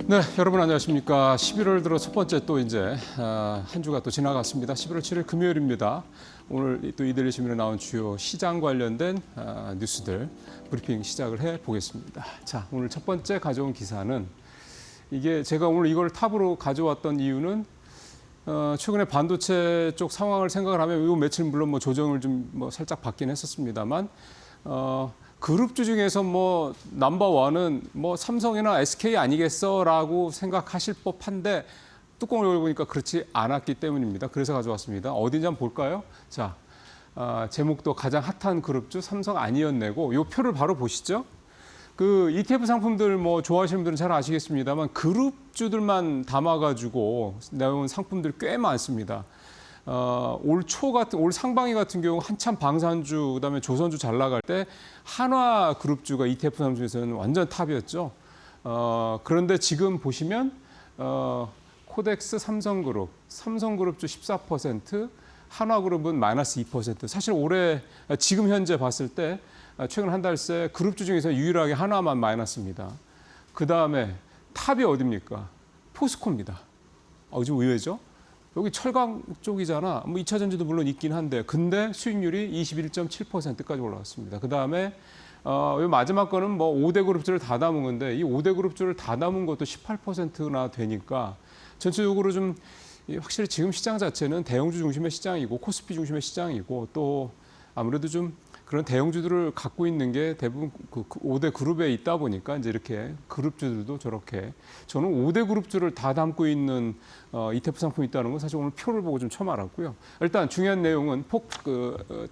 네, 여러분 안녕하십니까. 11월 들어 첫 번째 또 이제 한 주가 또 지나갔습니다. 11월 7일 금요일입니다. 오늘 또 이데일리 신문에 나온 주요 시장 관련된 뉴스들 브리핑 시작을 해 보겠습니다. 자, 오늘 첫 번째 가져온 기사는 이게 제가 오늘 이걸 탑으로 가져왔던 이유는 최근에 반도체 쪽 상황을 생각을 하면 요 며칠 물론 뭐 조정을 좀 뭐 살짝 받긴 했었습니다만 그룹주 중에서 뭐 넘버원은 뭐 삼성이나 SK 아니겠어라고 생각하실 법한데 뚜껑을 열어보니까 그렇지 않았기 때문입니다. 그래서 가져왔습니다. 어딘지 한번 볼까요? 자, 제목도 가장 핫한 그룹주 삼성 아니었네고 이 표를 바로 보시죠. 그 ETF 상품들 뭐 좋아하시는 분들은 잘 아시겠습니다만 그룹주들만 담아가지고 내온 상품들 꽤 많습니다. 올 상반기 같은 경우 한참 방산주 그다음에 조선주 잘 나갈 때 한화 그룹주가 ETF 상품 중에서는 완전 탑이었죠. 그런데 지금 보시면 코덱스 삼성그룹주 14%, 한화그룹은 마이너스 2%. 사실 올해 지금 현재 봤을 때 최근 한 달 새 그룹주 중에서 유일하게 한화만 마이너스입니다. 그다음에 탑이 어디입니까? 포스코입니다. 좀 의외죠? 여기 철강 쪽이잖아. 뭐 2차 전지도 물론 있긴 한데 근데 수익률이 21.7%까지 올라왔습니다. 그다음에 이 마지막 거는 뭐 5대 그룹주를 다 담은 건데 이 5대 그룹주를 다 담은 것도 18%나 되니까 전체적으로 좀 확실히 지금 시장 자체는 대형주 중심의 시장이고 코스피 중심의 시장이고 또 아무래도 좀 그런 대형주들을 갖고 있는 게 대부분 그 5대 그룹에 있다 보니까 이제 이렇게 그룹주들도 저렇게 저는 5대 그룹주를 다 담고 있는 ETF 상품이 있다는 건 사실 오늘 표를 보고 좀 처음 알았고요. 일단 중요한 내용은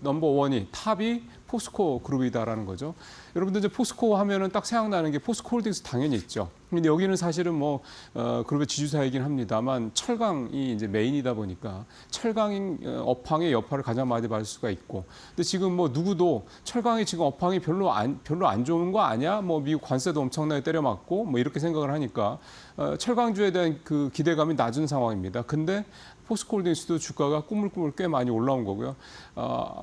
넘버원이 탑이 포스코 그룹이다라는 거죠. 여러분들 이제 포스코 하면은 딱 생각나는 게 포스코 홀딩스 당연히 있죠. 근데 여기는 사실은 뭐 그룹의 지주사이긴 합니다만 철강이 이제 메인이다 보니까 철강 업황의 여파를 가장 많이 받을 수가 있고. 근데 지금 뭐 누구도 철강이 지금 업황이 별로 안 좋은 거 아니야? 뭐 미국 관세도 엄청나게 때려맞고 뭐 이렇게 생각을 하니까 철강주에 대한 그 기대감이 낮은 상황입니다. 근데 포스코홀딩스도 주가가 꾸물꾸물 꽤 많이 올라온 거고요.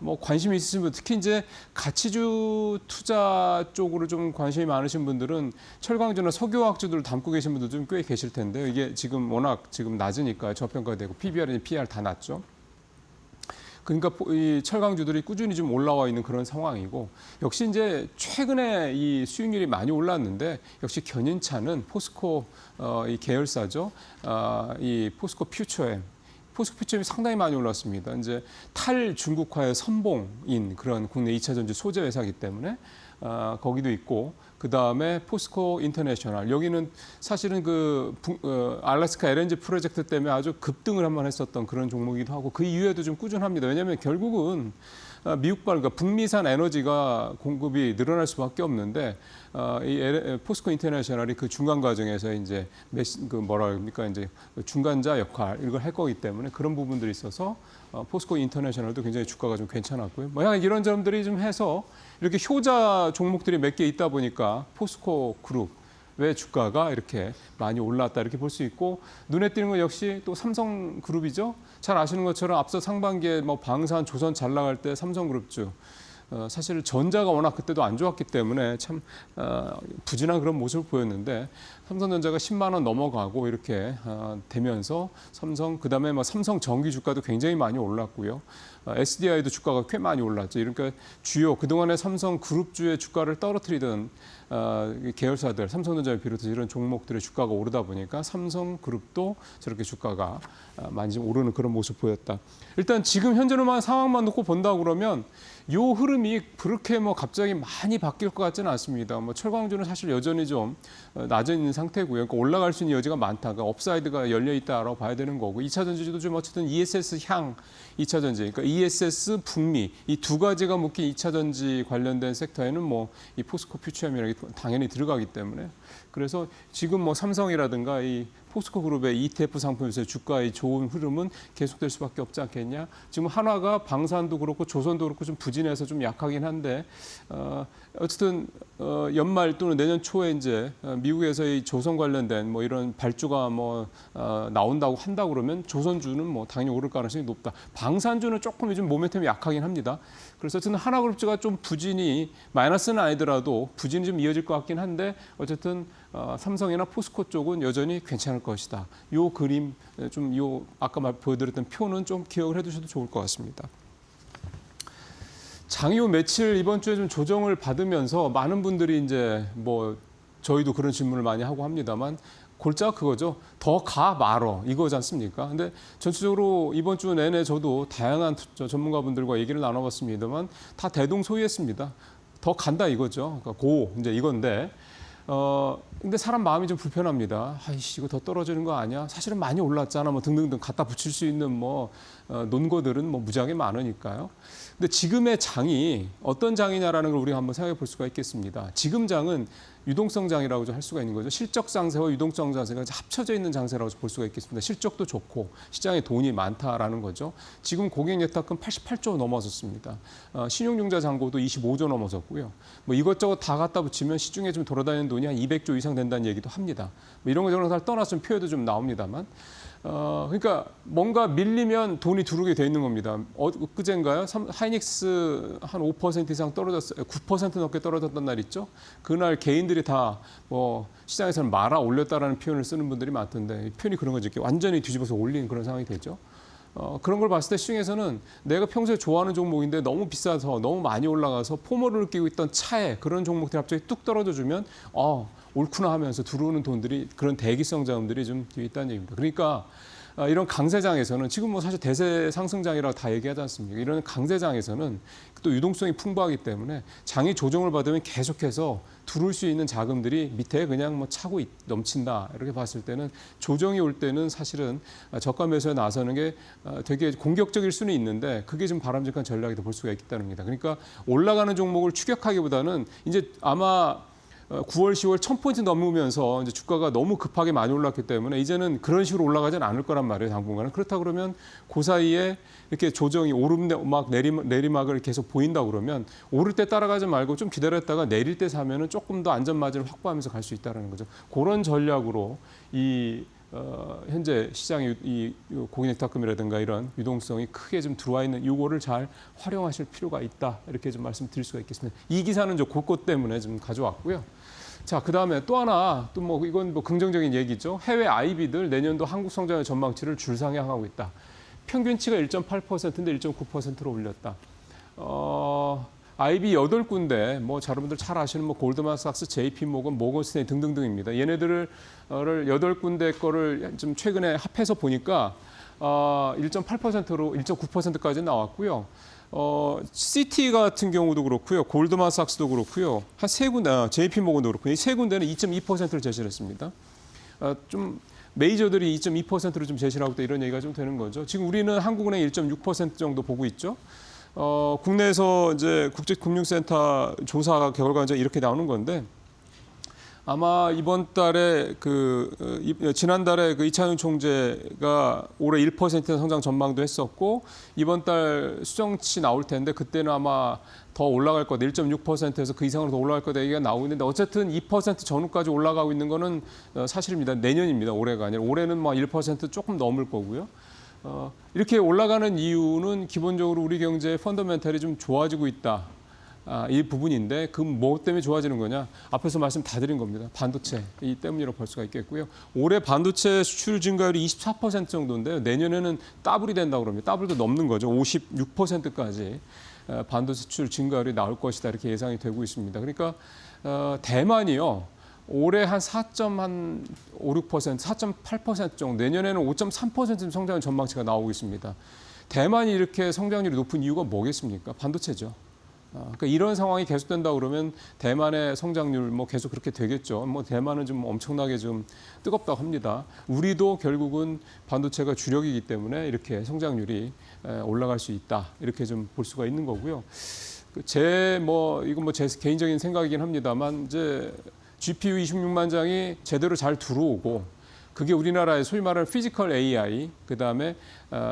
뭐 관심이 있으신 분, 특히 이제 가치주 투자 쪽으로 좀 관심이 많으신 분들은 철강주나 석유화학주들을 담고 계신 분들 좀 꽤 계실 텐데요. 이게 지금 워낙 지금 낮으니까 저평가되고 PBR이나 PR 다 낮죠. 그러니까 이 철강주들이 꾸준히 좀 올라와 있는 그런 상황이고 역시 이제 최근에 이 수익률이 많이 올랐는데 역시 견인차는 포스코 이 계열사죠. 이 포스코 퓨처엠. 포스코 퓨처엠이 상당히 많이 올랐습니다. 이제 탈중국화의 선봉인 그런 국내 2차 전지 소재 회사이기 때문에 거기도 있고 그다음에 포스코 인터내셔널 여기는 사실은 알래스카 LNG 프로젝트 때문에 아주 급등을 한번 했었던 그런 종목이기도 하고 그 이후에도 좀 꾸준합니다. 왜냐하면 결국은 그러니까 북미산 에너지가 공급이 늘어날 수밖에 없는데 이 포스코 인터내셔널이 그 중간 과정에서 이제 이제 중간자 역할 이걸 할 거기 때문에 그런 부분들이 있어서 포스코 인터내셔널도 굉장히 주가가 좀 괜찮았고요. 뭐 이런 점들이 좀 해서 이렇게 효자 종목들이 몇 개 있다 보니까 포스코 그룹의 주가가 이렇게 많이 올랐다 이렇게 볼 수 있고 눈에 띄는 건 역시 또 삼성그룹이죠. 잘 아시는 것처럼 앞서 상반기에 뭐 방산, 조선 잘 나갈 때 삼성그룹주 사실 전자가 워낙 그때도 안 좋았기 때문에 참 부진한 그런 모습을 보였는데 삼성전자가 10만 원 넘어가고 이렇게 되면서 그다음에 뭐 삼성 전기 주가도 굉장히 많이 올랐고요. SDI도 주가가 꽤 많이 올랐죠. 그러니까 주요 그동안에 삼성 그룹주의 주가를 떨어뜨리던 계열사들, 삼성전자를 비롯해서 이런 종목들의 주가가 오르다 보니까 삼성그룹도 저렇게 주가가 많이 좀 오르는 그런 모습 보였다. 일단 지금 현재로만 상황만 놓고 본다 그러면 요 흐름이 그렇게 뭐 갑자기 많이 바뀔 것 같지는 않습니다. 뭐 철강주는 사실 여전히 좀 낮아 있는 상태고요. 그러니까 올라갈 수 있는 여지가 많다. 그러니까 업사이드가 열려 있다라고 봐야 되는 거고 2차 전지도 좀 어쨌든 ESS 향 2차 전지, 그러니까 ESS 북미 이 두 가지가 묶인 2차 전지 관련된 섹터에는 뭐 이 포스코 퓨처엠이라는 게 당연히 들어가기 때문에 그래서 지금 뭐 삼성이라든가 이 포스코 그룹의 ETF 상품에서 주가의 좋은 흐름은 계속될 수밖에 없지 않겠냐. 지금 한화가 방산도 그렇고 조선도 그렇고 좀 부진해서 좀 약하긴 한데 어쨌든 연말 또는 내년 초에 이제 미국에서의 조선 관련된 뭐 이런 발주가 뭐 나온다고 한다고 그러면 조선주는 뭐 당연히 오를 가능성이 높다. 방산주는 조금 요즘 모멘텀이 약하긴 합니다. 그래서 저는 하나그룹주가 좀 부진이 마이너스는 아니더라도 부진이 좀 이어질 것 같긴 한데 어쨌든 삼성이나 포스코 쪽은 여전히 괜찮을 것이다. 요 그림 좀 요 아까 보여드렸던 표는 좀 기억을 해두셔도 좋을 것 같습니다. 장유 며칠 이번 주에 좀 조정을 받으면서 많은 분들이 이제 뭐 저희도 그런 질문을 많이 하고 합니다만 골자가 그거죠. 더 가 말어 이거지 않습니까? 근데 전체적으로 이번 주 내내 저도 다양한 전문가분들과 얘기를 나눠봤습니다만 다 대동소이했습니다. 더 간다 이거죠. 그러니까 고 이제 이건데 근데 사람 마음이 좀 불편합니다. 아이씨 이거 더 떨어지는 거 아니야? 사실은 많이 올랐잖아. 뭐 등등등 갖다 붙일 수 있는 뭐 논거들은 뭐 무지하게 많으니까요. 근데 지금의 장이 어떤 장이냐라는 걸 우리가 한번 생각해 볼 수가 있겠습니다. 지금 장은 유동성 장이라고 할 수가 있는 거죠. 실적 장세와 유동성 장세가 합쳐져 있는 장세라고 볼 수가 있겠습니다. 실적도 좋고 시장에 돈이 많다라는 거죠. 지금 고객 예탁금 88조 넘어섰습니다. 신용융자 잔고도 25조 넘어섰고요. 뭐 이것저것 다 갖다 붙이면 시중에 좀 돌아다니는 돈이 한 200조 이상 된다는 얘기도 합니다. 뭐 이런 거 저런 걸 떠나서 좀 표현도 좀 나옵니다만. 그러니까 뭔가 밀리면 돈이 두르게 돼 있는 겁니다. 그젠가요? 하이닉스 한 5% 이상 떨어졌어요. 9% 넘게 떨어졌던 날 있죠. 그날 개인들이 다 뭐 시장에서는 말아 올렸다라는 표현을 쓰는 분들이 많던데 표현이 그런 거죠. 완전히 뒤집어서 올린 그런 상황이 되죠. 그런 걸 봤을 때 시중에서는 내가 평소에 좋아하는 종목인데 너무 비싸서 너무 많이 올라가서 포모를 느끼고 있던 차에 그런 종목들이 갑자기 뚝 떨어져 주면 옳구나 하면서 들어오는 돈들이 그런 대기성 자금들이 좀 뒤에 있다는 얘기입니다. 그러니까 이런 강세장에서는 지금 뭐 사실 대세 상승장이라고 다 얘기하지 않습니까? 이런 강세장에서는 또 유동성이 풍부하기 때문에 장이 조정을 받으면 계속해서 들어올 수 있는 자금들이 밑에 그냥 뭐 차고 넘친다. 이렇게 봤을 때는 조정이 올 때는 사실은 저가 매수에 나서는 게 되게 공격적일 수는 있는데 그게 좀 바람직한 전략이다 볼 수가 있다는 겁니다. 그러니까 올라가는 종목을 추격하기보다는 이제 아마 9월, 10월 1000포인트 넘으면서 이제 주가가 너무 급하게 많이 올랐기 때문에 이제는 그런 식으로 올라가지는 않을 거란 말이에요, 당분간은. 그렇다 그러면 그 사이에 이렇게 조정이 오름막 내리막을 계속 보인다 그러면 오를 때 따라가지 말고 좀 기다렸다가 내릴 때 사면은 조금 더 안전 마진을 확보하면서 갈 수 있다는 거죠. 그런 전략으로 현재 시장의 이 고객예탁금이라든가 이런 유동성이 크게 좀 들어와 있는 이거를 잘 활용하실 필요가 있다. 이렇게 좀 말씀드릴 수가 있겠습니다. 이 기사는 저 그것 때문에 좀 가져왔고요. 자, 그다음에 또 하나 또 뭐 이건 뭐 긍정적인 얘기죠. 해외 IB들 내년도 한국 성장의 전망치를 줄상향하고 있다. 평균치가 1.8%인데 1.9%로 올렸다. IB 8군데, 뭐 여러분들 잘 아시는 뭐 골드만삭스, JP모건, 모건스테인 등등등입니다. 얘네들을 8군데 거를 좀 최근에 합해서 보니까 1.8%로 1.9%까지 나왔고요. CT 같은 경우도 그렇고요. 골드만삭스도 그렇고요. 한 3군데, JP모건도 그렇고 이 3군데는 2.2%를 제시를 했습니다. 좀 메이저들이 2.2%를 좀 제시를 하고 있다 이런 얘기가 좀 되는 거죠. 지금 우리는 한국은행 1.6% 정도 보고 있죠. 국내에서 이제 국제금융센터 조사 결과가 이제 이렇게 나오는 건데 아마 이번 달에 지난달에 이찬훈 총재가 올해 1% 성장 전망도 했었고 이번 달 수정치 나올 텐데 그때는 아마 더 올라갈 거다. 1.6%에서 그 이상으로 더 올라갈 거다 얘기가 나오고 있는데 어쨌든 2% 전후까지 올라가고 있는 거는 사실입니다. 내년입니다. 올해가 아니라 올해는 뭐 1% 조금 넘을 거고요. 이렇게 올라가는 이유는 기본적으로 우리 경제의 펀더멘탈이 좀 좋아지고 있다. 이 부분인데 그 뭐 때문에 좋아지는 거냐? 앞에서 말씀 다 드린 겁니다. 반도체 이 때문이라고 볼 수가 있겠고요. 올해 반도체 수출 증가율이 24% 정도인데요. 내년에는 더블이 된다고 그럽니다. 더블도 넘는 거죠. 56%까지 반도체 수출 증가율이 나올 것이다 이렇게 예상이 되고 있습니다. 그러니까 대만이요. 올해 한 4.56%, 4.8% 정도, 내년에는 5.3% 성장의 전망치가 나오고 있습니다. 대만이 이렇게 성장률이 높은 이유가 뭐겠습니까? 반도체죠. 그러니까 이런 상황이 계속된다 그러면 대만의 성장률 뭐 계속 그렇게 되겠죠. 뭐 대만은 좀 엄청나게 좀 뜨겁다고 합니다. 우리도 결국은 반도체가 주력이기 때문에 이렇게 성장률이 올라갈 수 있다. 이렇게 좀 볼 수가 있는 거고요. 이건 제 개인적인 생각이긴 합니다만 이제 GPU 26만 장이 제대로 잘 들어오고 그게 우리나라의 소위 말하는 피지컬 AI, 그다음에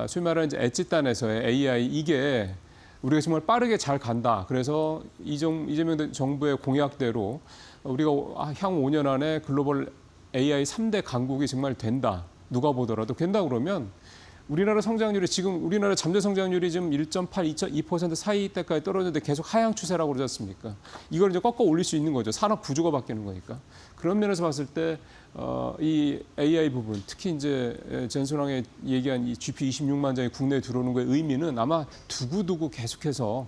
소위 말하는 이제 엣지단에서의 AI 이게 우리가 정말 빠르게 잘 간다. 그래서 이재명 정부의 공약대로 우리가 향후 5년 안에 글로벌 AI 3대 강국이 정말 된다. 누가 보더라도 된다 그러면 우리나라 성장률이 지금 우리나라 잠재 성장률이 지금 1.8, 2% 사이 때까지 떨어졌는데 계속 하향 추세라고 그러지 않습니까? 이걸 이제 꺾어 올릴 수 있는 거죠. 산업 구조가 바뀌는 거니까. 그런 면에서 봤을 때 이 AI 부분, 특히 이제 젠순왕이 얘기한 이 GP 26만 장이 국내에 들어오는 거의 의미는 아마 두고두고 계속해서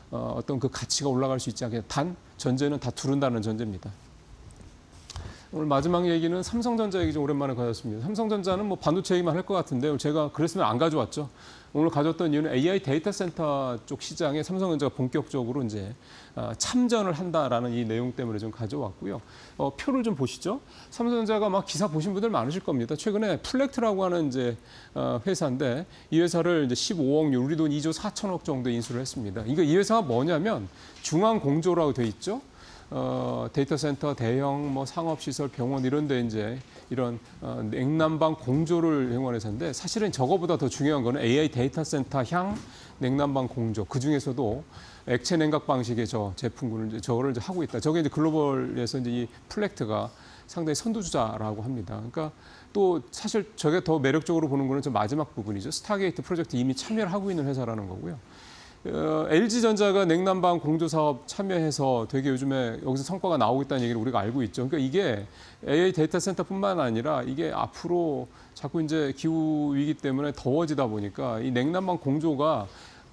어떤 그 가치가 올라갈 수 있지 않겠냐. 단 전제는 다 두른다는 전제입니다. 오늘 마지막 얘기는 삼성전자 얘기 좀 오랜만에 가졌습니다. 삼성전자는 뭐 반도체 얘기만 할 것 같은데 제가 그랬으면 안 가져왔죠. 오늘 가져왔던 이유는 AI 데이터 센터 쪽 시장에 삼성전자가 본격적으로 이제 참전을 한다라는 이 내용 때문에 좀 가져왔고요. 표를 좀 보시죠. 삼성전자가 막 기사 보신 분들 많으실 겁니다. 최근에 플렉트라고 하는 이제 회사인데 이 회사를 이제 15억 유, 우리 돈 2조 4천억 정도 인수를 했습니다. 이 회사가 뭐냐면 중앙 공조라고 돼 있죠. 데이터 센터, 대형 뭐 상업시설, 병원 이런 데 이제 이런 냉난방 공조를 이용한 회사인데 사실은 저거보다 더 중요한 거는 AI 데이터 센터 향 냉난방 공조. 그 중에서도 액체 냉각 방식의 저 제품군을 이제 저거를 이제 하고 있다. 저게 이제 글로벌에서 이제 이 플렉트가 상당히 선두주자라고 합니다. 그러니까 또 사실 저게 더 매력적으로 보는 거는 저 마지막 부분이죠. 스타게이트 프로젝트 이미 참여를 하고 있는 회사라는 거고요. LG전자가 냉난방 공조 사업 참여해서 되게 요즘에 여기서 성과가 나오고 있다는 얘기를 우리가 알고 있죠. 그러니까 이게 AI 데이터 센터뿐만 아니라 이게 앞으로 자꾸 이제 기후 위기 때문에 더워지다 보니까 이 냉난방 공조가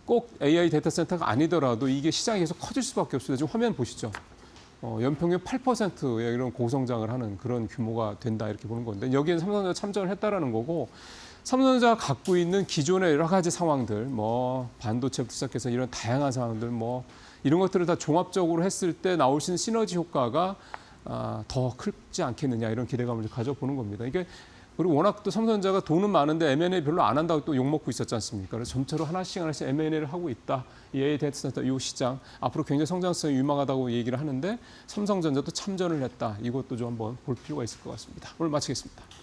꼭 AI 데이터 센터가 아니더라도 이게 시장이 계속 커질 수밖에 없어요. 지금 화면 보시죠. 연평균 8%의 이런 고성장을 하는 그런 규모가 된다 이렇게 보는 건데 여기에는 삼성전자 참전을 했다라는 거고 삼성전자가 갖고 있는 기존의 여러 가지 상황들, 뭐 반도체부터 시작해서 이런 다양한 상황들, 뭐 이런 것들을 다 종합적으로 했을 때 나올 수 있는 시너지 효과가 더 크지 않겠느냐 이런 기대감을 가져보는 겁니다. 이게 그리고 워낙 또 삼성전자가 돈은 많은데 M&A 별로 안 한다고 또 욕먹고 있었지 않습니까? 그래서 점차로 하나씩 M&A를 하고 있다. 이 AI 데이터 센터 이 시장 앞으로 굉장히 성장성이 유망하다고 얘기를 하는데 삼성전자도 참전을 했다. 이것도 좀 한번 볼 필요가 있을 것 같습니다. 오늘 마치겠습니다.